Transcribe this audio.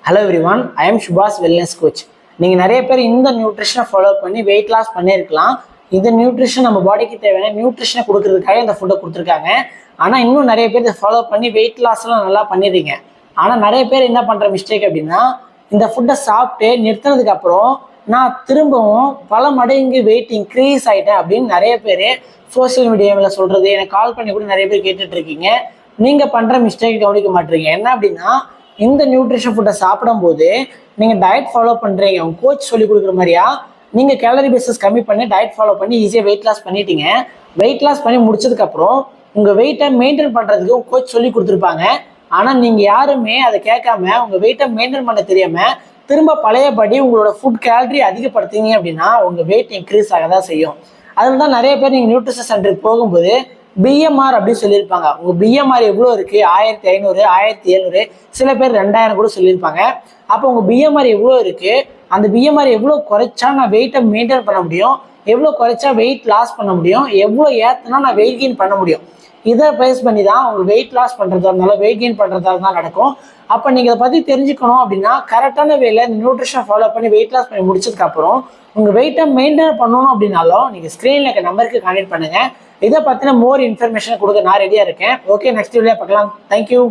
Hello everyone, I am சுபாஷ் wellness coach. நீங்கள் நிறைய பேர் இந்த நியூட்ரிஷனை ஃபாலோ பண்ணி வெயிட் லாஸ் பண்ணியிருக்கலாம். இந்த நியூட்ரிஷன் நம்ம பாடிக்கு தேவையான நியூட்ரிஷனை கொடுக்கறதுக்காக இந்த ஃபுட்டை கொடுத்துருக்காங்க. ஆனால் இன்னும் நிறைய பேர் இதை ஃபாலோ பண்ணி வெயிட் லாஸ்லாம் நல்லா பண்ணிடுறீங்க. ஆனால் நிறைய பேர் என்ன பண்ணுற மிஸ்டேக் அப்படின்னா, இந்த ஃபுட்டை சாப்பிட்டு நிறுத்தினதுக்கு அப்புறம் நான் திரும்பவும் பல மடங்கு வெயிட் இன்க்ரீஸ் ஆகிட்டேன் அப்படின்னு நிறைய பேர் சோசியல் மீடியாவில் சொல்கிறது, எனக்கு கால் பண்ணி கூட நிறைய பேர் கேட்டுட்டு இருக்கீங்க. நீங்கள் பண்ணுற மிஸ்டேக் கவனிக்க மாட்டீங்க. என்ன அப்படின்னா, இந்த நியூட்ரிஷன் ஃபுட்டை சாப்பிடும்போது நீங்கள் டயட் ஃபாலோ பண்ணுறீங்க, உங்கள் கோச் சொல்லி கொடுக்குற மாதிரியா நீங்கள் கேலரி பேஸஸ் கம்மி பண்ணி டயட் ஃபாலோ பண்ணி ஈஸியாக வெயிட் லாஸ் பண்ணிட்டீங்க. வெயிட் லாஸ் பண்ணி முடிச்சதுக்கப்புறம் உங்கள் வெயிட்டை மெயின்டைன் பண்ணுறதுக்கு உங்கள் கோச் சொல்லி கொடுத்துருப்பாங்க. ஆனால் நீங்கள் யாருமே அதை கேட்காம உங்கள் வெயிட்டை மெயின்டைன் பண்ண தெரியாமல் திரும்ப பழையபடி உங்களோட ஃபுட் கேலரி அதிகப்படுத்திங்க அப்படின்னா உங்கள் வெயிட் இன்க்ரீஸ் ஆக தான் செய்யும். அதில் தான் நிறைய பேர் நீங்கள் நியூட்ரிஷன் சென்டருக்கு போகும்போது பிஎம்ஆர் அப்படின்னு சொல்லியிருப்பாங்க. உங்கள் பிஎம்ஆர் எவ்வளோ இருக்குது, 1500, 1700, சில பேர் 2000 கூட சொல்லியிருப்பாங்க. அப்போ உங்கள் பிஎம்ஆர் எவ்வளோ இருக்குது, அந்த பிஎம்ஆர் எவ்வளோ குறைச்சா நான் வெயிட்டை மெயின்டைன் பண்ண முடியும், எவ்வளோ குறைச்சா வெயிட் லாஸ் பண்ண முடியும், எவ்வளோ ஏற்றினா நான் வெயிட் கெயின் பண்ண முடியும், இதை பேஸ் பண்ணி தான் உங்களுக்கு வெயிட் லாஸ் பண்ணுறதா இருந்தாலும் வெயிட் கெயின் பண்ணுறதா இருந்தாலும் நடக்கும். அப்போ நீங்கள் இதை பற்றி தெரிஞ்சுக்கணும் அப்படின்னா கரெக்டான வேலை இந்த நியூட்ரிஷன் ஃபாலோ பண்ணி வெயிட் லாஸ் பண்ணி முடிச்சதுக்கப்புறம் உங்கள் வெயிட்டை மெயின்டைன் பண்ணணும் அப்படின்னாலும் நீங்கள் ஸ்க்ரீனில் இருக்க நம்பருக்கு கான்டெக்ட் பண்ணுங்கள். இதை பற்றின மோர் இன்ஃபர்மேஷன் கொடுக்க நான் ரெடியாக இருக்கேன். ஓகே, நெக்ஸ்ட் வீடியோ பார்க்கலாம். தேங்க்யூ.